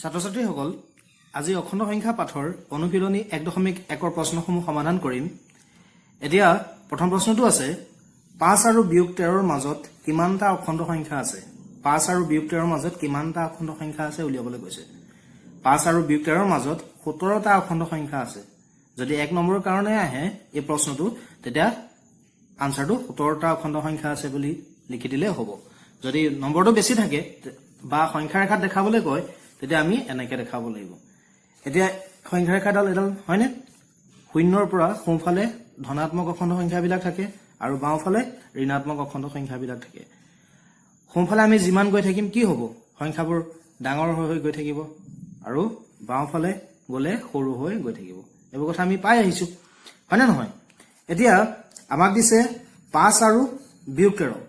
ছাত্ৰ-ছাত্ৰীসকল আজি অখণ্ড সংখ্যা পাঠৰ অনুশীলনী 1.1 প্ৰশ্নসমূহ সমাধান কৰিম। এতিয়া প্ৰথম প্ৰশ্নটো আছে 5 আৰু বিয়োগ 13ৰ মাজত কিমানটা অখণ্ড সংখ্যা আছে? 5 আৰু বিয়োগ 13ৰ মাজত কিমানটা অখণ্ড সংখ্যা আছে উলিয়াবলৈ কৈছে। 5 আৰু বিয়োগ 13ৰ মাজত 17টা অখণ্ড সংখ্যা আছে। যদি 1 নম্বৰৰ কাৰণে আহে এই প্ৰশ্নটো তেতিয়া আনসাৰটো 17টা অখণ্ড সংখ্যা আছে বুলি লিখি দিলে হ'ব। যদি নম্বৰটো বেছি থাকে বা সংখ্যা ৰেখাত দেখাবলৈ কয় তেতিয়া আমি এনেকে দেখাব লাগিব। এতিয়া সংখ্যা ৰেখাডাল এডাল হয়নে? শূন্যৰ পৰা সোঁফালে ধনাত্মক অখণ্ড সংখ্যাবিলাক থাকে আৰু বাওঁফালে ঋণাত্মক অখণ্ড সংখ্যাবিলাক থাকে। সোঁফালে আমি যিমান গৈ থাকিম কি হ'ব? সংখ্যাবোৰ ডাঙৰ হৈ গৈ থাকিব আৰু বাওঁফালে গ'লে সৰু হৈ গৈ থাকিব। এইবোৰ কথা আমি পাই আহিছো হয়নে নহয়? এতিয়া আমাক দিছে 5 আৰু বিয়োগ 13।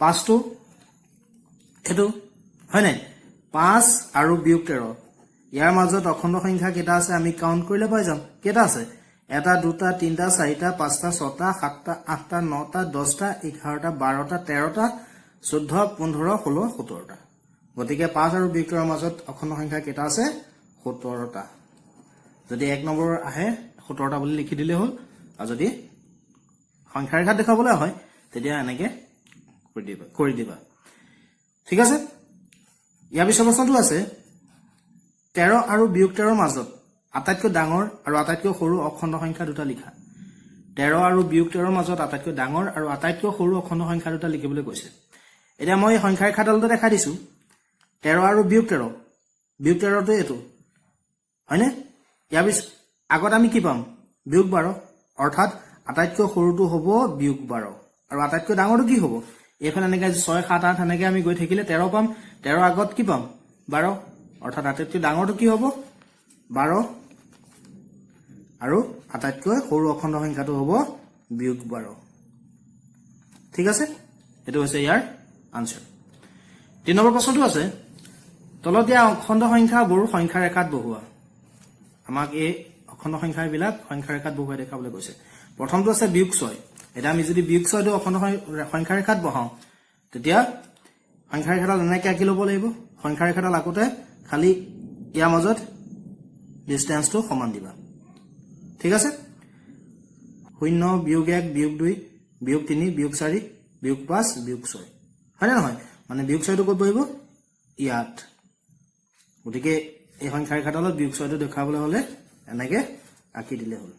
5টো এটো হয়নে? 5 আৰু বিয়োগ 13 ইয়াৰ মাজত অখণ্ড সংখ্যা কেইটা আছে আমি কাউন্ট কৰিলে পাই যাম। কেইটা আছে? 1 2 3 4 5 6 7 8 9 10 11 12 13 14 15 16 17টা। গতিকে 5 আৰু বিয়োগ 13ৰ মাজত অখণ্ড সংখ্যা কেইটা আছে? 17টা। যদি 1 নম্বৰ আহে 17টা বুলি লিখি দিলে হ'ল, আৰু যদি সংখ্যা ৰেখাত দেখাবলৈ হয় তেতিয়া এনেকে কৰি দিবা। ঠিক আছে? ইয়াৰ পিছৰ প্ৰশ্নটো আছে 13 আৰু বিয়োগ 13ৰ মাজত আটাইতকৈ ডাঙৰ আৰু আটাইতকৈ সৰু অখণ্ড সংখ্যা দুটা লিখা। 13 আৰু বিয়োগ 13ৰ মাজত আটাইতকৈ ডাঙৰ আৰু আটাইতকৈ সৰু অখণ্ড সংখ্যা দুটা লিখিবলৈ কৈছে। এতিয়া মই সংখ্যা ৰেখাডালটো দেখাই দিছো। 13 আৰু বিয়োগ 13। বিয়োগ 13টো এইটো হয়নে? ইয়াৰ পিছত আগত আমি কি পাম? বিয়োগ 12, অৰ্থাৎ আটাইতকৈ সৰুটো হ'ব বিয়োগ 12 আৰু আটাইতকৈ ডাঙৰটো কি হ'ব? এইখন এনেকে 6 7 8 এনেকে আমি গৈ থাকিলে 13 পাম। 13 আগত কি পাম? 12, অৰ্থাৎ আটাইতকৈ ডাঙৰটো কি হ'ব? 12 আৰু আটাইতকৈ সৰু অখণ্ড সংখ্যাটো হ'ব বিয়োগ 12। ঠিক আছে? এইটো হৈছে ইয়াৰ আনসাৰ। 3 নম্বৰ প্ৰশ্নটো আছে তলত দিয়া অখণ্ড সংখ্যাবোৰ সংখ্যা ৰেখাত বহুৱা। আমাক এই অখণ্ড সংখ্যাবিলাক সংখ্যা ৰেখাত বহুৱাই দেখাবলৈ কৈছে। প্ৰথমটো আছে বিয়োগ 6। এটা আমি যদি বিয়োগ 6টো অখণ্ড সংখ্যা ৰেখাত বহাও তেতিয়া সংখ্যা ৰেখাডাল এনেকৈ আঁকি ল'ব লাগিব। সংখ্যা ৰেখাডাল আঁকোতে খালি ইয়াৰ মাজত ডিষ্টেন্সটো সমান দিবা। ঠিক আছে? 0 বিয়োগ 1 বিয়োগ 2 বিয়োগ 3 বিয়োগ 4 বিয়োগ 5 বিয়োগ 6 হয়নে নহয়? মানে বিয়োগ 6টো ক'ত বহিব? ইয়াত। গতিকে এই সংখ্যা ৰেখাডালত বিয়োগ 6টো দেখাবলৈ হ'লে এনেকে আঁকি দিলে হ'ল।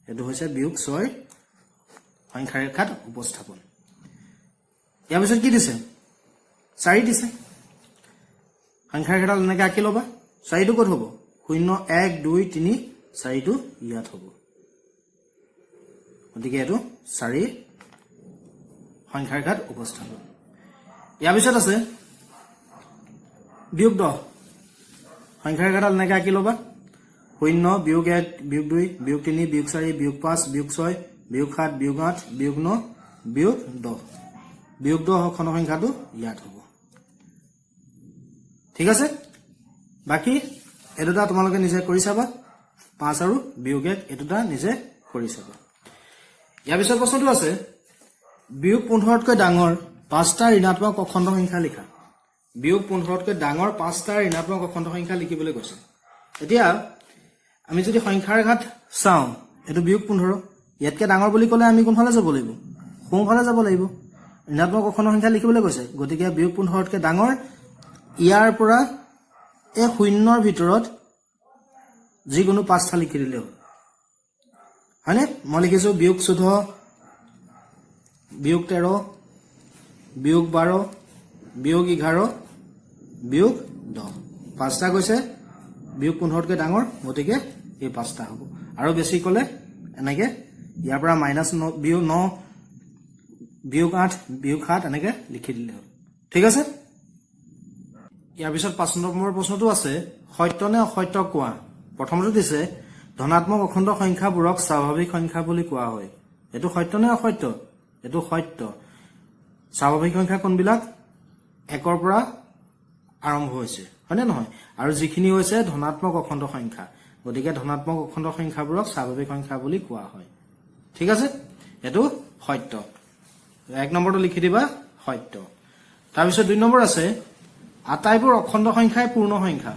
এইটো হৈছে বিয়োগ 6 সংখ্যা ৰেখাত উপস্থাপন। ইয়াৰ পিছত কি দিছে? 4 দিছে। সংখ্যা ৰেখাডাল এনেকে আঁকি ল'বা। 4টো ক'ত হ'ব? 0 1 2 3 4টো ইয়াত হ'ব। গতিকে এইটো 4 সংখ্যা ৰেখাত উপস্থাপন। ইয়াৰ পিছত আছে বিয়োগ 10। সংখ্যা ৰেখাডাল এনেকে আঁকি ল'বা। 0 বিয়োগ 1 বিয়োগ 2 বিয়োগ 3 বিয়োগ 4 বিয়োগ 5 বিয়োগ 6 বিয়োগ 7 বিয়োগ 8 বিয়োগ 9 বিয়োগ 10। বিয়োগ 10 অখণ্ড সংখ্যাটো ইয়াত হ'ব। ঠিক আছে? বাকী এই দুটা তোমালোকে নিজে কৰি চাবা। 5 আৰু বিয়োগ 1 এই দুটা নিজে কৰি চাবা। ইয়াৰ পিছত প্ৰশ্নটো আছে বিয়োগ 15তকৈ ডাঙৰ 5টা ঋণাত্মক অখণ্ড সংখ্যা লিখা। বিয়োগ 15তকৈ ডাঙৰ 5টা ঋণাত্মক অখণ্ড সংখ্যা লিখিবলৈ কৈছে। এতিয়া আমি যদি সংখ্যা ৰেখাত চাওঁ এইটো বিয়োগ 15, ইয়াতকৈ ডাঙৰ বুলি ক'লে আমি কোনফালে যাব লাগিব? সোঁফালে যাব লাগিব। ঋণাত্মক অখণ্ড সংখ্যা লিখিবলৈ কৈছে। গতিকে বিয়োগ 15তকৈ ডাঙৰ ইয়াৰ পৰা এই শূন্যৰ ভিতৰত যিকোনো 5টা লিখি দিলে হ'ল। হয়নে? মই লিখিছো বিয়োগ 14 বিয়োগ 13 বিয়োগ 12 বিয়োগ 11 বিয়োগ 10। 5টা কৈছে বিয়োগ 15তকৈ ডাঙৰ, গতিকে এই 5টা হ'ব। আৰু বেছি ক'লে এনেকে ইয়াৰ পৰা -9 বিয়োগ 9 বিয়োগ 8 বিয়োগ 7 এনেকে লিখি দিলে হ'ল। ঠিক আছে? ইয়াৰ পিছত 5 নম্বৰ প্ৰশ্নটো আছে সত্য নে অসত্য কোৱা। প্ৰথমটো দিছে ধনাত্মক অখণ্ড সংখ্যাবোৰক স্বাভাৱিক সংখ্যা বুলি কোৱা হয়। এইটো সত্য নে অসত্য? এইটো সত্য। স্বাভাৱিক সংখ্যা কোনবিলাক? 1ৰ পৰা আৰম্ভ হৈছে হয়নে নহয়? আৰু যিখিনি হৈছে ধনাত্মক অখণ্ড সংখ্যা, গতিকে ধনাত্মক অখণ্ড সংখ্যাবোৰক স্বাভাৱিক সংখ্যা বুলি কোৱা হয়। ঠিক আছে? এইটো সত্য। 1 নম্বৰটো লিখি দিবা সত্য। তাৰপিছত 2 নম্বৰ আছে আটাইবোৰ অখণ্ড সংখ্যাই পূৰ্ণ সংখ্যা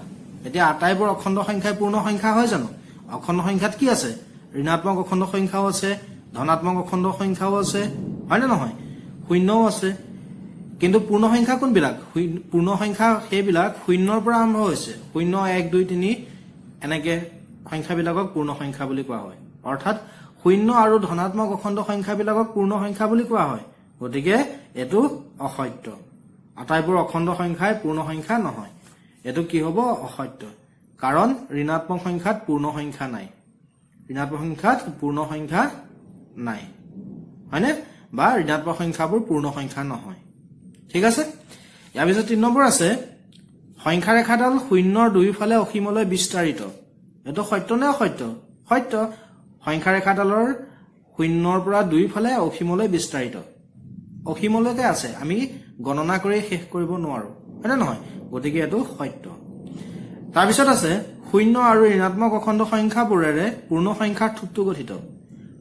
এতিয়া আটাইবোৰ অখণ্ড সংখ্যাই পূৰ্ণ সংখ্যা হয় জানো অখণ্ড সংখ্যাত কি আছে ঋণাত্মক অখণ্ড সংখ্যাও আছে ধনাত্মক অখণ্ড সংখ্যাও আছে হয় না নহয় শূন্যও আছে কিন্তু পূৰ্ণ সংখ্যা কোনবিলাক পূৰ্ণ সংখ্যা সেইবিলাক শূন্যৰ পৰা আৰম্ভ হৈছে 0 1 2 3 এনেকে সংখ্যাবিলাকক পূৰ্ণ সংখ্যা বুলি কোৱা হয় অৰ্থাৎ শূন্য আৰু ধনাত্মক অখণ্ড সংখ্যাবিলাকক পূৰ্ণ সংখ্যা বুলি কোৱা হয় গতিকে এটো অসত্য আটাইবোৰ অখণ্ড সংখ্যাই পূৰ্ণ সংখ্যা নহয় এটো কি হ'ব অসত্য কাৰণ ঋণাত্মক সংখ্যাত পূৰ্ণ সংখ্যা নাই ঋণাত্মক সংখ্যাত পূৰ্ণ সংখ্যা নাই হয়নে বা ঋণাত্মক সংখ্যাবোৰ পূৰ্ণ সংখ্যা নহয় ঠিক আছে ইয়াৰ পিছত 3 নম্বৰ আছে সংখ্যা ৰেখাডাল শূন্যৰ দুইফালে অসীমলৈ বিস্তাৰিত এটো সত্য নে অসত্য সত্য সংখ্যা ৰেখাডালৰ শূন্যৰ পৰা দুইফালে অসীমলৈ বিস্তাৰিত অসীমলৈকে আছে আমি গণনা কৰি শেষ কৰিব নোৱাৰো হয় নহয় গতিকে এটো সত্য তাৰ পিছত আছে শূন্য আৰু ঋণাত্মক অখণ্ড সংখ্যাবোৰেৰে পূৰ্ণ সংখ্যাৰ থুপটো গঠিত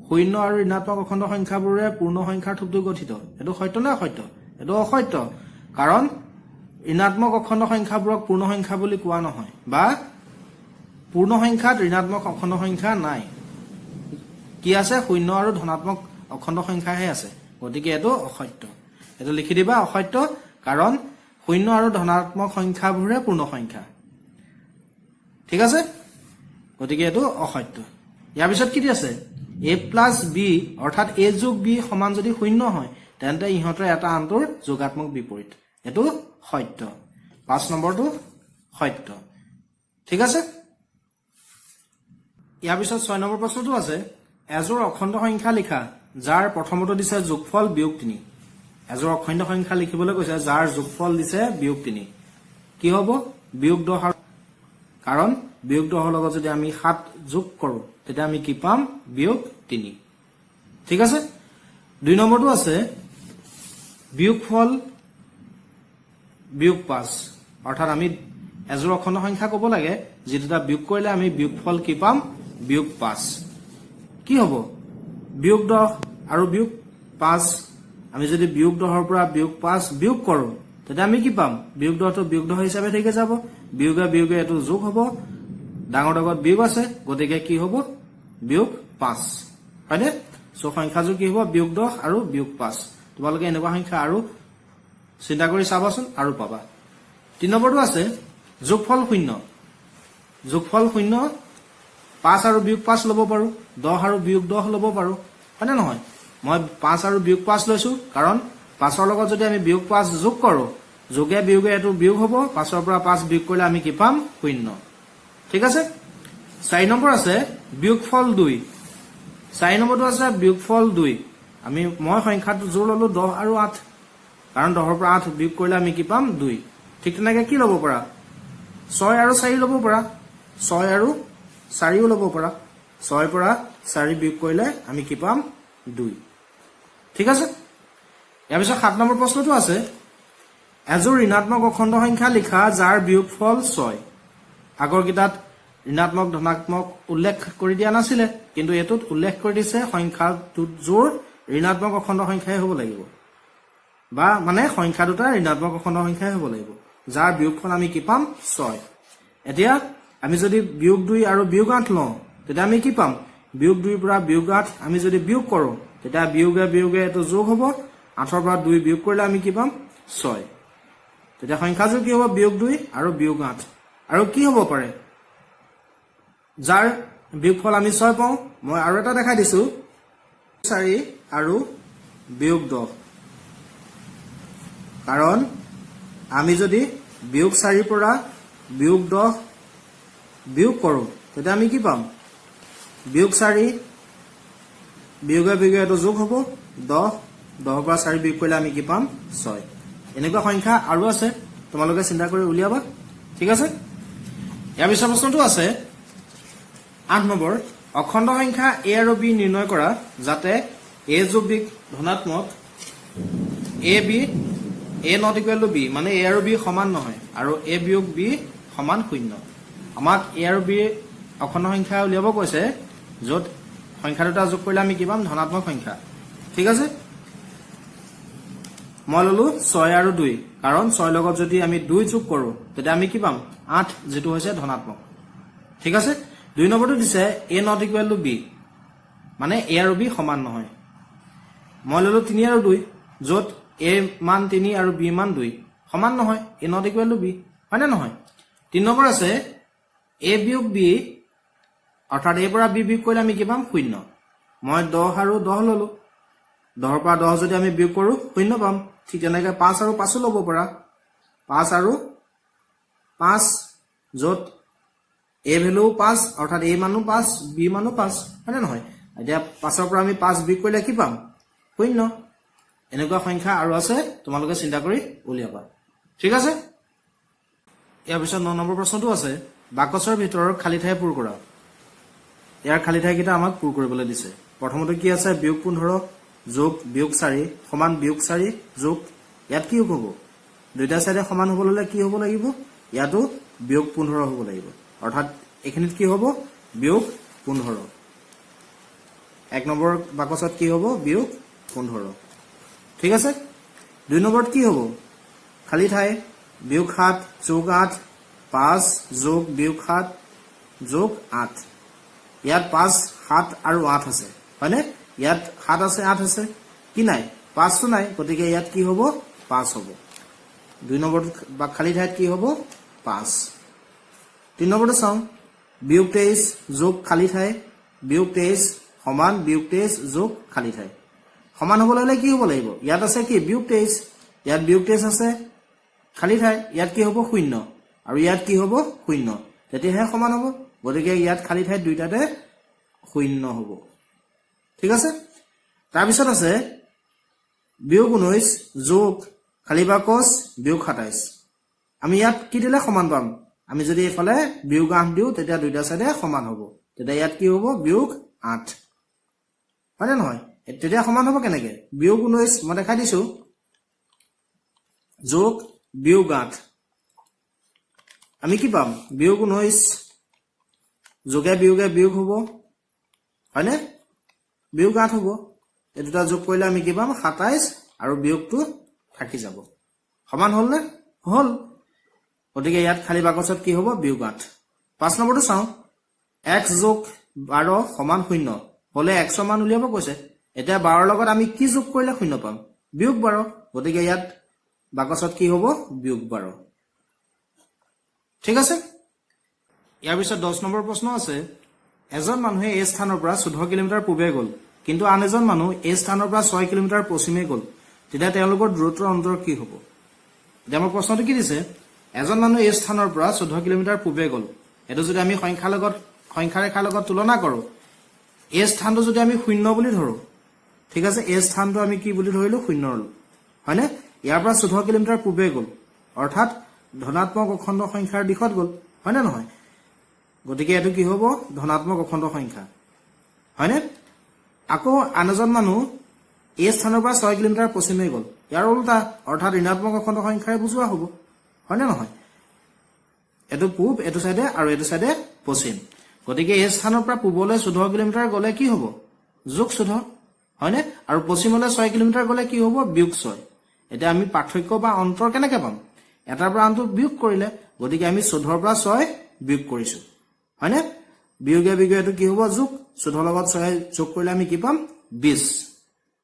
শূন্য আৰু ঋণাত্মক অখণ্ড সংখ্যাবোৰে পূৰ্ণ সংখ্যাৰ থুপটো গঠিত এটো সত্য নে অসত্য এটো অসত্য কাৰণ ঋণাত্মক অখণ্ড সংখ্যাবোৰক পূৰ্ণ সংখ্যা বুলি কোৱা নহয় বা পূৰ্ণ সংখ্যাত ঋণাত্মক অখণ্ড সংখ্যা নাই কি আছে শূন্য আৰু ধনাত্মক অখণ্ড সংখ্যাহে আছে গতিকে এটো অসত্য এটো লিখি দিবা অসত্য কাৰণ শূন্য আৰু ধনাত্মক সংখ্যাবোৰে পূৰ্ণ সংখ্যা ঠিক আছে গতিকে এটো অসত্য ইয়াৰ পিছত কি আছে a + b অৰ্থাৎ a + b সমান যদি শূন্য হয় তেন্তে ইহঁতৰ এটা আনটোৰ যোগাত্মক বিপৰীত এটো সত্য 5 নম্বৰটো সত্য ঠিক আছে ইয়াৰ পিছত 6 নম্বৰ প্ৰশ্নটো আছে এজোৰ অখণ্ড সংখ্যা লিখা যাৰ প্ৰথমটো দিছে যোগফল বিয়োগ 3 এজোৰ অখণ্ড সংখ্যা লিখিবলৈ কৈছে যাৰ যোগফল দিছে বিয়োগ 3 কি হ'ব বিয়োগ 10 কাৰণ বিয়োগ 10 লগত যদি আমি 7 যোগ কৰো তেতিয়া আমি কি পাম বিয়োগ 3 ঠিক আছে 2 নম্বৰটো আছে বিয়োগফল বিয়োগ 5 অৰ্থাৎ আমি এজোৰ অখণ্ড সংখ্যা ক'ব লাগে যেটা বিয়োগ কৰিলে আমি বিয়োগফল কি পাম বিয়োগ 5 কি হ'ব বিয়োগ 10 আৰু বিয়োগ 5 আমি যদি বিয়োগ 10 ৰ পৰা বিয়োগ 5 বিয়োগ কৰো তেতিয়া আমি কি পাম বিয়োগ 10 টো বিয়োগ 10 হিচাপে থেকে যাব বিয়োগে বিয়োগে এটো যোগ হ'ব ডাঙৰ ডাঙৰ বিয়োগ আছে গতিকে কি হ'ব বিয়োগ 5 হয়নে সো সংখ্যাযোগ কি হ'ব বিয়োগ 10 আৰু বিয়োগ 5 তোমালোকে এনেকুৱা সংখ্যা আৰু চিন্তা কৰি চাবাচোন আৰু পাবা 3 নম্বৰটো আছে যোগফল 0 যোগফল 0 5 আৰু বিয়োগ 5 লব পাৰো 10 আৰু বিয়োগ 10 লব পাৰো হয়নে নহয় মই 5 আৰু বিয়োগ 5 লৈছো কাৰণ 5 ৰ লগত যদি আমি বিয়োগ 5 যোগ কৰো যোগে বিয়োগে এটো বিয়োগ হ'ব 5 ৰ পৰা 5 বিয়োগ কৰিলে আমি কি পাম 0 ঠিক আছে 4 নম্বৰ আছে বিয়োগফল 2 4 নম্বৰটো আছে বিয়োগফল 2 আমি মই সংখ্যাটো জোৰ ললো 10 আৰু 8 কাৰণ 10 ৰ পৰা 8 বিয়োগ কৰিলে আমি কি পাম 2 ঠিক তেনেকৈ কি লব পাৰা 6 আৰু 4 লব পাৰা 6 আৰু 4ও লব পাৰা 6 পৰা 4 বিয়োগ কৰিলে আমি কি পাম 2 ঠিক আছে ইয়াৰ পিছত 7 নম্বৰ প্ৰশ্নটো আছে এজোৰ ঋণাত্মক অখণ্ড সংখ্যা লিখা যাৰ বিয়োগফল 6 আগৰ কিতাত ঋণাত্মক ধনাত্মক উল্লেখ কৰি দিয়া নাছিলে কিন্তু এটোত উল্লেখ কৰি দিছে সংখ্যাটোত জোৰ ঋণাত্মক অখণ্ড সংখ্যাই হ'ব লাগিব বা মানে সংখ্যা দুটা ঋণাত্মক অখণ্ড সংখ্যাই হ'ব লাগিব যাৰ বিয়োগফল আমি কি পাম 6 এতিয়া আমি যদি বিয়োগ 2 আৰু বিয়োগ 8 লওঁ তেতিয়া আমি কি পাম বিয়োগ 2 পৰা বিয়োগ 8 আমি যদি বিয়োগ কৰো তেতিয়া বিয়োগে বিয়োগে এটো যোগ হ'ব 8 ৰ পৰা 2 বিয়োগ কৰিলে আমি কি পাম 6 তেতিয়া সংখ্যাযোগ কি হ'ব বিয়োগ 2 আৰু বিয়োগ 8 আৰু কি হ'ব পাৰে যাৰ বিয়োগফল আমি 6 পাওঁ মই আৰু এটা দেখাই দিছো 4 আৰু বিয়োগ 10 কাৰণ আমি যদি বিয়োগ 4 পৰা বিয়োগ 10 বিয়োগ কৰো তেতিয়া আমি কি পাম বিয়োগ 4 বিয়োগে বিয়োগে এটো যোগ হ'ব 10 10 পৰা 4 বিয়োগ কৰিলে আমি কি পাম 6 এনেকুৱা সংখ্যা আৰু আছে তোমালোকে চিন্তা কৰি উলিয়াবা ঠিক আছে ইয়াৰ পিছৰ প্ৰশ্নটো আছে 8 নম্বৰ অখণ্ড সংখ্যা a আৰু b নিৰ্ণয় কৰা যাতে a + b ধনাত্মক a b a not equal to b মানে a আৰু b সমান নহয় আৰু a বিয়োগ b সমান 0 আমাক a আৰু b অখণ্ড সংখ্যা উলিয়াব কৈছে য'ত সংখ্যা দুটা যোগ কৰিলে আমি কি পাম ধনাত্মক সংখ্যা ঠিক আছে মই ললো 6 আৰু 2 কাৰণ 6 লগত যদি আমি 2 যোগ কৰো তেতিয়া আমি কি পাম 8 যেটো হৈছে ধনাত্মক ঠিক আছে 2 নম্বৰটো দিছে a not equal to b মানে a আৰু b সমান নহয় মই ললো 3 আৰু 2 যত a মান 3 আৰু b মান 2 সমান নহয় a not equal to b হয় না নহয় 3 নম্বৰ আছে a বিয়োগ b অৰ্থাৎ a পৰা b বিয়োগ কৰিলে আমি কি পাম 0 মই 10 আৰু 10 ললো 10 পৰা 10 যদি আমি বিয়োগ কৰো 0 পাম ঠিক তেনেকৈ 5 আৰু 5 লব পৰা 5 আৰু 5 যত a ভ্যালু 5 অৰ্থাৎ a মানো 5 b মানো 5 হয় নহয় এতিয়া 5 ৰ পৰা আমি 5 বিয়োগ কৰিলে কি পাম 0 এনেকুৱা সংখ্যা আৰু আছে তোমালোকে চিন্তা কৰি উলিয়াবা ঠিক আছে ইয়াৰ পিছত 9 নম্বৰ প্ৰশ্নটো আছে বাকচৰ ভিতৰৰ খালি ঠাই পূৰ কৰা ইয়াৰ খালি ঠাই কিটা আমাক পূৰ কৰিবলৈ দিছে প্ৰথমতে কি আছে বিয়োগ 15 যোগ বিয়োগ 4 সমান বিয়োগ 4 যোগ ইয়াত কি হ'ব দুইটা সাইডে সমান হ'ব ললে কি হ'ব লাগিব ইয়াতো বিয়োগ 15 হ'ব লাগিব অৰ্থাৎ এখিনিত কি হ'ব বিয়োগ 15 এক নম্বৰ বাকচত কি হ'ব বিয়োগ 15 ঠিক আছে 2 নম্বৰত কি হ'ব খালি ঠাই বিয়োগ 7 যোগ 8 5 যোগ বিয়োগ 7 যোগ 8 ইয়াত 5 7 আৰু 8 আছে হয়নে ইয়াত 7 আছে 8 আছে কি নাই 5 তো নাই গতিকে ইয়াত কি হ'ব 5 হ'ব 2 নম্বৰত বা খালি ঠাইত কি হ'ব 5 3 নম্বৰটো চাওঁ বিয়োগ 23 যোগ খালি ঠাই বিয়োগ 23 সমান বিয়োগ 23 যোগ খালি ঠাই সমান হ'ব ললে কি হ'ব লাগিব ইয়াত আছে কি বিয়োগ 23 ইয়াত বিয়োগ 23 আছে খালি ঠাই ইয়াত কি হ'ব 0 আৰু ইয়াত কি হ'ব 0 তেতিয়াহে সমান হ'ব গতিকে ইয়াত খালি ঠাই দুইটাতে 0 হ'ব ঠিক আছে তাৰ পিছত আছে বিয়োগ 19 যোগ খালি বাকচ বিয়োগ 27 আমি ইয়াত কি দিলে সমান পাম আমি যদি এফালে বিয়োগ 8 দিও তেতিয়া দুইটা সাইডে সমান হ'ব তেতিয়া ইয়াত কি হ'ব বিয়োগ 8 হয় না নহয় তেতিয়া সমান হ'ব কেনেকে বিয়োগ 19 মই দেখাই দিছো যোগ বিয়োগ 8 আমি কি পাম বিয়োগ 19 যোগে বিয়োগে বিয়োগ হ'ব হয় না বিয়োগ 8 হ'ব এই দুটা যোগ কৰিলে আমি কি পাম 27 আৰু বিয়োগটো থাকি যাব সমান হ'ল না হ'ল গতিকে ইয়াত খালি বাকচত কি হ'ব বিয়োগ 8 5 নম্বৰটো চাওঁ x যোগ 12 সমান 0 হলে x মান উলিয়াব কৈছে এতিয়া 12 লগত আমি কি যোগ কৰিলে 0 পাম বিয়োগ 12 গতিকে ইয়াত বাকচত কি হ'ব বিয়োগ 12 ঠিক আছে ইয়াৰ পিছত 10 নম্বৰ প্ৰশ্ন আছে এজন মানুহে এই স্থানৰ পৰা 14 কিলোমিটাৰ পূবে গ'ল কিন্তু আন এজন মানুহ এই স্থানৰ পৰা 6 কিলোমিটাৰ পশ্চিমে গ'ল তেতিয়া তেওঁলোকৰ দূৰত্বৰ অন্তৰ কি হ'ব এতিয়া আমাৰ প্ৰশ্নটো কি দিছে এজন মানুহ এই স্থানৰ পৰা 14 কিলোমিটাৰ পূবে গ'ল এটো যদি আমি সংখ্যা ৰেখাৰ লগত তুলনা কৰো এই স্থানটো যদি আমি 0 বুলি ধৰো ঠিক আছে এই স্থানটো আমি কি বুলি ধৰিলো 0 হয়নে ইয়াৰ পৰা 14 কিলোমিটাৰ পূবে গ'ল অৰ্থাৎ ধনাত্মক অখণ্ড সংখ্যাৰ দিশত গ'ল হয়নে নহয় গতিকে এটো কি হ'ব ধনাত্মক অখণ্ড সংখ্যা হয়নে আকৌ আনজন মানুহ এই স্থানৰ পৰা 6 কিলোমিটাৰ পশ্চিমে গ'ল ইয়াৰ উল্টা অৰ্থাৎ ঋণাত্মক অখণ্ড সংখ্যাৰে বুজোৱা হ'ব হয়নে নহয় এটো পূব এটো সাইডে আৰু এটো সাইডে পশ্চিম গতিকে এই স্থানৰ পৰা পূবলৈ 14 কিলোমিটাৰ গ'লে কি হ'ব যোগ 14 হয়নে আৰু পশ্চিমলৈ 6 কিলোমিটাৰ গ'লে কি হ'ব বিয়োগ 6 এটা আমি পাৰ্থক্য বা অন্তৰ কেনেকৈ পাম এটাৰ পৰা আনটো বিয়োগ কৰিলে গতিকে আমি 14 ৰ পৰা 6 বিয়োগ কৰিছো হয়নে বিয়োগে বিয়োগে এটো কি হ'ব যোগ 14 লগত 6 যোগ কৰিলে আমি কি পাম 20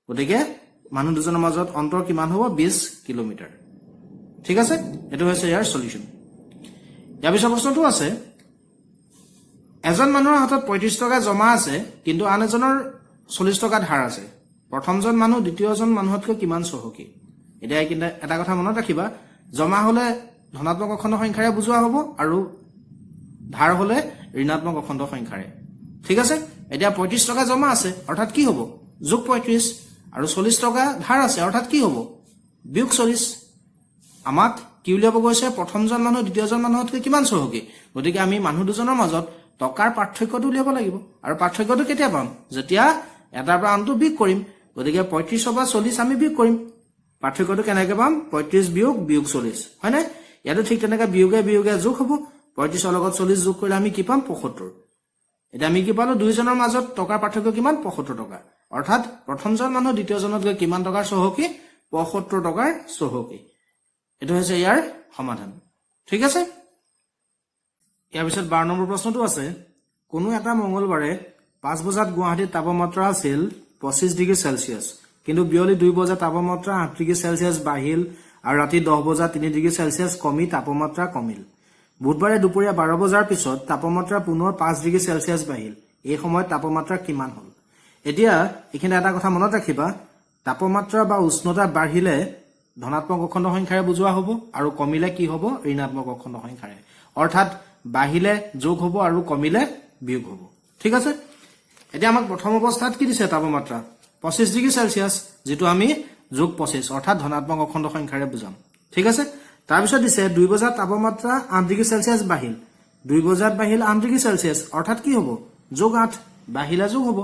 গতিকে মানুহ দুজনৰ মাজত অন্তৰ কিমান হ'ব 20 কিলোমিটাৰ ঠিক আছে এটো হৈছে ইয়াৰ সলিউশন ইয়াৰ পিছৰ প্ৰশ্নটো আছে এজন মানুহৰ হাতত 35 টকা জমা আছে কিন্তু আন এজনৰ 40 টকা ধাৰ আছে প্ৰথমজন মানুহ দ্বিতীয়জন মানুহতকৈ কিমান চহকী এতিয়া কিন্তু এটা কথা মনত ৰাখিবা জমা হলে ধনাত্মক অখণ্ড সংখ্যাৰে বুজোৱা হ'ব আৰু ধাৰ হলে ঋণাত্মক অখণ্ড সংখ্যাৰে ঠিক আছে এতিয়া 35 টকা জমা আছে অৰ্থাৎ কি হ'ব যোগ 35 আৰু 40 টকা ধাৰ আছে অৰ্থাৎ কি হ'ব বিয়োগ 40 আমাক কি উলিয়াব গৈছে প্ৰথমজন মানুহ দ্বিতীয়জন মানুহতকৈ কিমান চহকী গতিকে আমি মানুহ দুজনৰ মাজত টকাৰ পাৰ্থক্যটো উলিয়াব লাগিব আৰু পাৰ্থক্যটো কেতিয়া পাম যেতিয়া এটাৰ পৰা আনটো বিয়োগ কৰিম গতিকে 35 বা 40 আমি বিয়োগ কৰিম পাৰ্থক্যটো কেনেকৈ পাম 35 বিয়োগ 40 হয় না ইয়াতো ঠিক তেনেকৈ বিয়োগে বিয়োগে যোগ হ'ব 35 ৰ লগত 40 যোগ কৰিলে আমি কি পাম 75 এটা আমি কি পালো দুইজনৰ মাজত টকাৰ পাৰ্থক্য কিমান 75 টকা অৰ্থাৎ প্ৰথমজন মানুহ দ্বিতীয়জনতকৈ কিমান টকাৰ চহকী 75 টকাৰ চহকী এটো হৈছে ইয়াৰ সমাধান ঠিক আছে ইয়াৰ পিছত 12 নম্বৰ প্ৰশ্নটো আছে কোনো এটা মঙ্গলবাৰে 5 বজাত গুৱাহাটীৰ তাপমাত্ৰা আছিল 25 ডিগ্ৰী সেলসিয়াস কিন্তু বিয়লি 2 বজাত তাপমাত্ৰা 8 ডিগ্ৰী সেলসিয়াস বাঢ়িল আৰু ৰাতি 10 বজাত 3 ডিগ্ৰী সেলসিয়াস কমি তাপমাত্ৰা কমিল বুধবাৰে দুপৰীয়া 12 বজাৰ পিছত তাপমাত্ৰা পুনৰ 5 ডিগ্ৰী সেলসিয়াস বাঢ়িল এই সময়ত তাপমাত্ৰা কিমান হ'ল এতিয়া এখানে এটা কথা মনত ৰাখিবা তাপমাত্ৰা বা উষ্ণতা বাঢ়িলে ধনাত্মক অখণ্ড সংখ্যাৰে বুজোৱা হ'ব আৰু কমিলে কি হ'ব ঋণাত্মক অখণ্ড সংখ্যাৰে অৰ্থাৎ বাঢ়িলে যোগ হ'ব আৰু কমিলে বিয়োগ হ'ব ঠিক আছে এতিয়া আমাক প্ৰথম অৱস্থাত কি দিছে তাপমাত্ৰা 25 ডিগ্ৰী সেলসিয়াস যেটো আমি যোগ 25 অৰ্থাৎ ধনাত্মক অখণ্ড সংখ্যাৰে বুজাম ঠিক আছে তাৰ পিছত দিছে 2 বজাত তাপমাত্ৰা 8 ডিগ্ৰী সেলসিয়াস বাঢ়িল 2 বজাত বাঢ়িল 8 ডিগ্ৰী সেলসিয়াস অৰ্থাৎ কি হ'ব যোগ 8 বাঢ়িলে যোগ হ'ব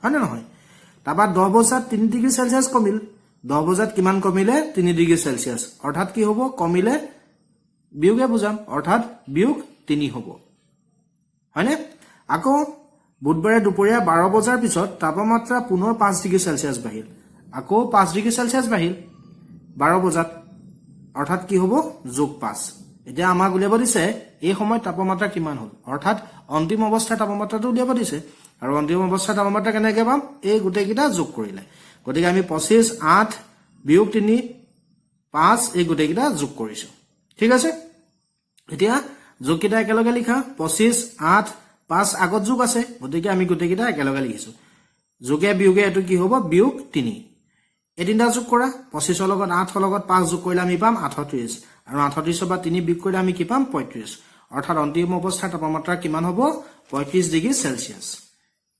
হয় না নহয় তাবা 10 বজাত 3 ডিগ্ৰী সেলসিয়াস কমিল 10 বজাত কিমান কমিলে 3 ডিগ্ৰী সেলসিয়াস অৰ্থাৎ কি হ'ব কমিলে বিয়োগে বুজাম অৰ্থাৎ বিয়োগ 3 হ'ব হয়নে আকৌ বুধবাৰে দুপৰীয়া 12 বজাৰ পিছত তাপমাত্ৰা পুনৰ 5 ডিগ্ৰী সেলসিয়াস বাঢ়িল আকৌ 5 ডিগ্ৰী সেলসিয়াস বাঢ়িল 12 বজাত অৰ্থাৎ কি হ'ব যোগ 5 এতিয়া আমাক উলিয়াব দিছে এই সময়ত তাপমাত্ৰা কিমান হ'ল অৰ্থাৎ অন্তিম অৱস্থাৰ তাপমাত্ৰাটো উলিয়াব দিছে আৰু অন্তিম অৱস্থাৰ তাপমাত্ৰা কেনেকৈ পাম এই গোটেই কিটা যোগ কৰিলে গতিকে আমি 25 8 বিয়োগ 3 5 এই গোটেই কিটা যোগ কৰিছো ঠিক আছে এতিয়া যোগ কিটা একেলগে লিখা 25 8 5 আগত যোগ আছে গতিকে আমি গোটেই কিটা একেলগে লিখিছো যোগে বিয়োগে এটো কি হ'ব বিয়োগ 3 এই তিনটা যোগ কৰা 25 ৰ লগত 8 ৰ লগত 5 যোগ কৰিলে আমি পাম 38 আৰু 38 বা 3 বিয়োগ কৰিলে আমি কি পাম 35 অৰ্থাৎ অন্তিম অৱস্থাৰ তাপমাত্ৰা কিমান হ'ব 35 ডিগ্ৰী সেলসিয়াস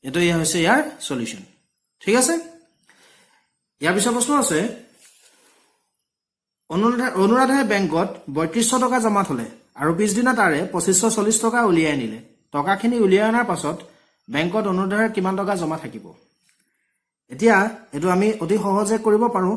এটো হৈছে ইয়াৰ সলিউশন ঠিক আছে ইয়াৰ পিছৰ প্ৰশ্ন আছে অনুৰাধাই বেংকত 3200 টকা জমা থলে আৰু পিছদিনা তাৰে 2540 টকা উলিয়াই আনিলে টকাখিনি উলিয়াই অনাৰ পাছত বেংকত অনুৰাধাৰ কিমান টকা জমা থাকিব এতিয়া এটো আমি অতি সহজে কৰিব পাৰো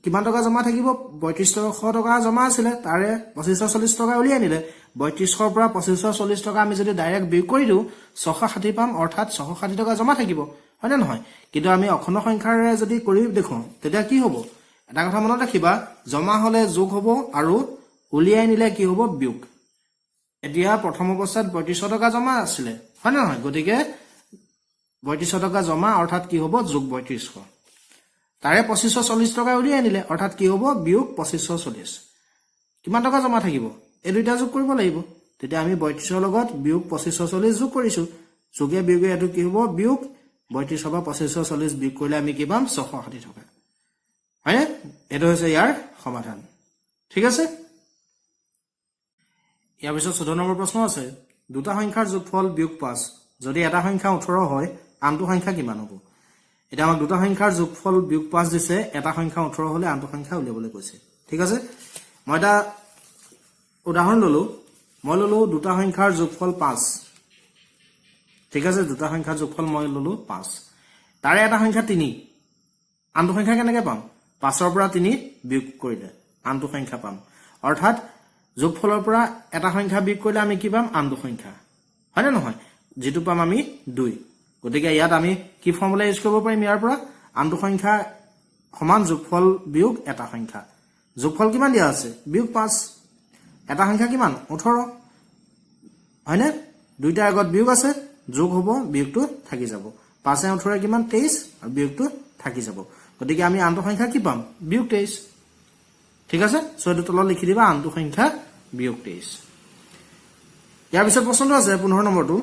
কিমান টকা জমা থাকিব 3200 টকা জমা আছিল তাৰে 2540 টকা উলিয়াই আনিলে 3200 ৰ পৰা 2540 টকা আমি যদি ডাইৰেক্ট বিয়োগ কৰি দিও 660 পাম অৰ্থাৎ 660 টকা জমা থাকিব হয় না নহয় কিন্তু আমি অখণ্ড সংখ্যাৰে যদি কৰি দেখো তেতিয়া কি হ'ব এটা কথা মনত ৰাখিবা জমা হলে যোগ হ'ব আৰু উলিয়াই নিলে কি হ'ব বিয়োগ এতিয়া প্ৰথম অৱস্থাত 3200 টকা জমা আছিল হয় না নহয় গতিকে 3200 টকা জমা অৰ্থাৎ কি হ'ব যোগ 3200 তাৰে 2540 টকা উলিয়াই আনিলে অৰ্থাৎ কি হ'ব বিয়োগ 2540 কিমান টকা জমা থাকিব এই দুইটা যোগ কৰিব লাগিব তেতিয়া আমি 3200 লগত বিয়োগ 2540 যোগ কৰিছো যোগে বিয়োগে এটো কি হ'ব বিয়োগ 3200 বা 2540 বিয়োগ কৰিলে আমি কি পাম 660 টকা হয় এটো হৈছে ইয়াৰ সমাধান ঠিক আছে ইয়াৰ পিছত 14 নম্বৰ প্ৰশ্ন আছে দুটা সংখ্যাৰ যোগফল বিয়োগ 5 যদি এটা সংখ্যা 18 হয় আনটো সংখ্যা কিমান হ'ব এটা আমাক দুটা সংখ্যাৰ যোগফল বিয়োগ 5 দিছে এটা সংখ্যা 18 হলে আনটো সংখ্যা উলিয়াবলৈ কৈছে ঠিক আছে মই এটা উদাহৰণ ললো দুটা সংখ্যাৰ যোগফল 5 ঠিক আছে দুটা সংখ্যাৰ যোগফল মই ললো 5 তাৰে এটা সংখ্যা 3 আনটো সংখ্যা কেনেকৈ পাম 5 ৰ পৰা 3 বিয়োগ কৰিলে আনটো সংখ্যা পাম অৰ্থাৎ যোগফলৰ পৰা এটা সংখ্যা বিয়োগ কৰিলে আমি কি পাম আনটো সংখ্যা হয় না নহয় যেটো পাম আমি 2 গতিকে ইয়াত আমি কি ফৰ্মুলা ইউজ কৰিব পাৰিম ইয়াৰ পৰা আনটো সংখ্যা সমান যোগফল বিয়োগ এটা সংখ্যা যোগফল কিমান দিয়া আছে বিয়োগ 5 এটা সংখ্যা কিমান 18 হয় না দুইটা আগত বিয়োগ আছে যোগ হ'ব বিয়োগটো থাকি যাব 5 এ 18 কিমান 23 আৰু বিয়োগটো থাকি যাব গতিকে আমি আনটো সংখ্যা কি পাম বিয়োগ 23 ঠিক আছে সো এটো তলত লিখি দিবা আনটো সংখ্যা বিয়োগ 23 ইয়াৰ পিছত প্ৰশ্নটো আছে 15 নম্বৰটো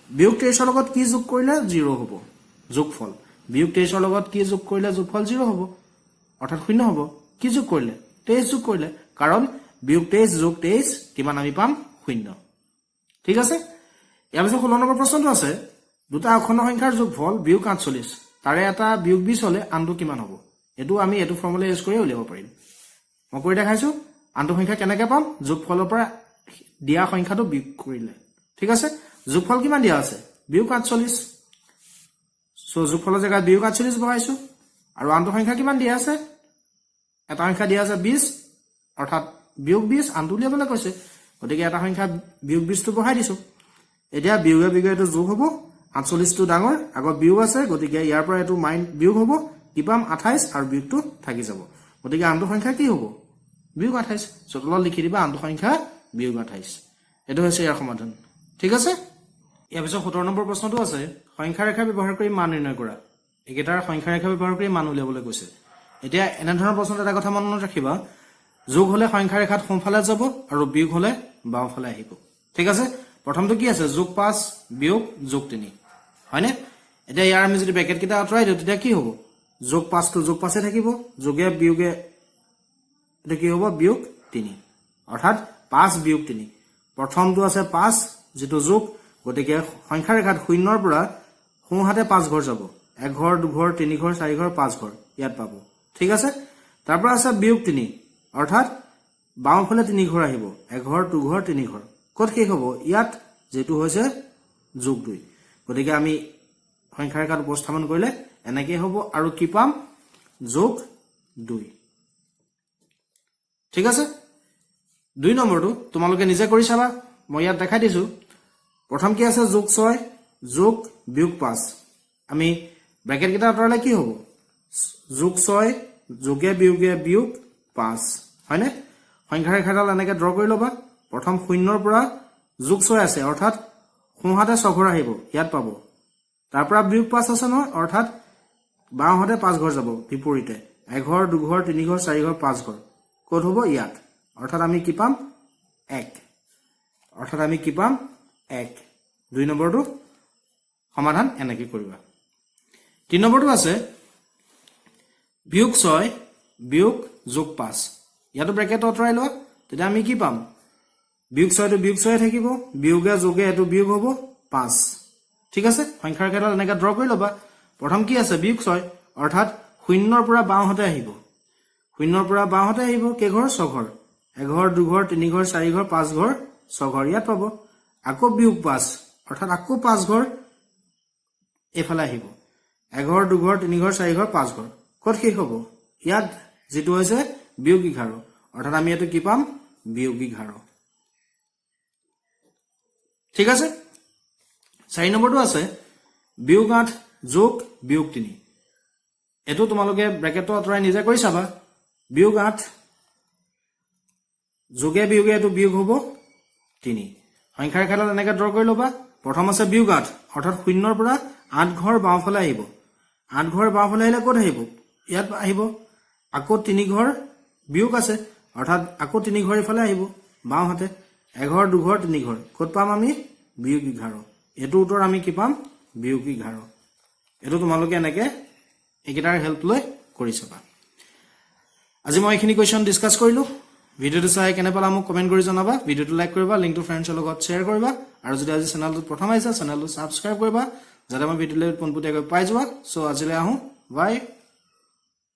বিয়োগ 23 ৰ লগত কি যোগ কৰিলে 0 হ'ব যোগফল বিয়োগ 23 ৰ লগত কি যোগ কৰিলে যোগফল 0 হ'ব অৰ্থাৎ শূন্য হ'ব কি যোগ কৰিলে 23 যোগ কৰিলে কাৰণ বিয়োগ 23 যোগ 23 কিমান আমি পাম শূন্য ঠিক আছে ইয়াৰ পিছত 16 নম্বৰ প্ৰশ্নটো আছে দুটা অখণ্ড সংখ্যাৰ যোগফল বিয়োগ 48 তাৰে এটা বিয়োগ 20 হলে আনটো কিমান হ'ব এটো আমি এটো ফৰ্মুলা ইউজ কৰি উলিয়াব পাৰিম মই কৰি দেখাইছো আনটো সংখ্যা কেনেকৈ পাম যোগফলৰ পৰা দিয়া সংখ্যাটো বিয়োগ কৰিলে ঠিক আছে যোগফল কিমান দিয়া আছে বিয়োগ 48 সো যোগফলৰ জেগাত বিয়োগ 48 বহাইছো আৰু আনটো সংখ্যা কিমান দিয়া আছে এটা সংখ্যা দিয়া আছে 20 অৰ্থাৎ বিয়োগ 20 আনটো উলিয়াবলৈ কৈছে গতিকে এটা সংখ্যা বিয়োগ 20 টো বহাই দিছো এতিয়া বিয়োগে বিয়োগে এটো যোগ হ'ব 48 টো ডাঙৰ আগত বিয়োগ আছে গতিকে ইয়াৰ পৰা এটো মাইন বিয়োগ হ'ব কি পাম 28 আৰু বিয়োগটো থাকি যাব গতিকে আনটো সংখ্যা কি হ'ব বিয়োগ 28 চতলত লিখি দিবা আনটো সংখ্যা বিয়োগ 28 এটো হৈছে ইয়াৰ সমাধান ঠিক আছে ইয়াৰ পিছত 17 নম্বৰ প্ৰশ্নটো আছে সংখ্যা ৰেখা ব্যৱহাৰ কৰি মান নিৰ্ণয় কৰা একেটাৰ সংখ্যা ৰেখা ব্যৱহাৰ কৰি মান উলিয়াবলৈ কৈছে এতিয়া এনে ধৰণৰ প্ৰশ্নত এটা কথা মনত ৰাখিবা যোগ হলে সংখ্যা ৰেখাত সোঁফালে যাব আৰু বিয়োগ হলে বাওঁফালে আহিব ঠিক আছে প্ৰথমটো কি আছে যোগ 5 বিয়োগ যোগ 3 হয়নে এতিয়া ইয়াৰ আমি যদি ব্ৰেকেট কিটা আঁতৰাই দিও তেতিয়া কি হ'ব যোগ 5 টো যোগ 5 এ থাকিব যোগে বিয়োগে এটা কি হ'ব বিয়োগ 3 অৰ্থাৎ 5 বিয়োগ 3 প্ৰথমটো আছে 5 যেটো যোগ গতিকে সংখ্যা ৰেখাত 0 ৰ পৰা সোঁহাতে 5 ঘৰ যাব 1 ঘৰ 2 ঘৰ 3 ঘৰ 4 ঘৰ 5 ঘৰ ইয়াত পাব ঠিক আছে তাৰ পৰা আছে বিয়োগ 3 অৰ্থাৎ বাওঁফালে 3 ঘৰ আহিব 1 ঘৰ 2 ঘৰ 3 ঘৰ কত কি হ'ব ইয়াত যেটো হৈছে যোগ 2 গতিকে আমি সংখ্যা ৰেখাত উপস্থাপন কৰিলে এনেকৈ হ'ব আৰু কি পাম যোগ 2 ঠিক আছে 2 নম্বৰটো তোমালোকে নিজে কৰি চাবা মই ইয়াত দেখাই দিছো প্ৰথম কি আছে যোগ 6 যোগ বিয়োগ 5 আমি ব্ৰেকেট কিটা আঁতৰালে কি হ'ব যোগ 6 যোগে বিয়োগে বিয়োগ 5 হয়নে সংখ্যা ৰেখাডাল এনেকৈ ড্ৰ কৰি লবা প্ৰথম 0 ৰ পৰা যোগ 6 আছে অৰ্থাৎ সোঁহাতে 6 ঘৰ আহিব ইয়াত পাব তাৰ পৰা বিয়োগ 5 আছে নহয় অৰ্থাৎ বাওঁহাতে 5 ঘৰ যাব বিপৰীতে 1 ঘৰ 2 ঘৰ 3 ঘৰ 4 ঘৰ 5 ঘৰ কত হ'ব ইয়াত অৰ্থাৎ আমি কি পাম 1 2 নম্বৰটো সমাধান এনেকৈ কৰিবা 3 নম্বৰটো আছে বিয়োগ 6 বিয়োগ যোগ 5 ইয়াতো ব্ৰেকেট আঁতৰাই লোৱা তেতিয়া আমি কি পাম বিয়োগ 6 টো বিয়োগ 6 থাকিব বিয়োগে যোগে এটো বিয়োগ হ'ব 5 ঠিক আছে সংখ্যা ৰেখাডাল এনেকৈ ড্ৰ কৰি লবা প্ৰথম কি আছে বিয়োগ 6 অৰ্থাৎ 0 ৰ পৰা বাওঁহাতে আহিব 0 ৰ পৰা বাওঁহাতে আহিব কে ঘৰ 6 ঘৰ 1 ঘৰ 2 ঘৰ 3 ঘৰ 4 ঘৰ 5 ঘৰ 6 ঘৰ ইয়াত পাব আকৌ বিয়োগ 5 অৰ্থাৎ আকৌ 5 ঘৰ এফালে আহিব 1 ঘৰ 2 ঘৰ 3 ঘৰ 4 ঘৰ 5 ঘৰ কত কি হ'ব ইয়াত যেটো হৈছে বিয়োগ 11 অৰ্থাৎ আমি এটো কি পাম বিয়োগ 11 ঠিক আছে 4 নম্বৰটো আছে বিয়োগ 8 যোগ বিয়োগ 3 এটো তোমালোকে ব্ৰেকেটটো আঁতৰাই নিজে কৰি চাবা বিয়োগ 8 যোগে বিয়োগে এটো বিয়োগ হ'ব 3 সংখ্যা ৰেখাডাল এনেকৈ ড্ৰ কৰি লবা প্ৰথম আছে বিয়োগ 8 অৰ্থাৎ 0 ৰ পৰা 8 ঘৰ বাওঁফালে আহিব 8 ঘৰ বাওঁফালে আহিলে কত আহিব ইয়াত আহিব আকৌ 3 ঘৰ বিয়োগ আছে অৰ্থাৎ আকৌ 3 ঘৰ ইফালে আহিব বাওঁহাতে 1 ঘৰ 2 ঘৰ 3 ঘৰ কত পাম আমি বিয়োগ 11 এটো উত্তৰ আমি কি পাম বিয়োগ 11 এটো তোমালোকে এনেকৈ একেটাৰ হেল্প লৈ কৰি চাবা আজি মই এইখিনি কোৱেশ্চন ডিসকাস কৰিলো ভিডিওটো চাই কেনে পালা মোক কমেন্ট কৰি জনাবা ভিডিওটো লাইক কৰিবা লিংকটো ফ্ৰেণ্ডছৰ লগত শ্বেয়াৰ কৰিবা আৰু যদি আজি চেনেলটো প্ৰথম আহিছা চেনেলটো সাবস্ক্ৰাইব কৰিবা যাতে মই ভিডিওলৈ পোনপটীয়াকৈ পাই যোৱা সো আজিলৈ আহো বাই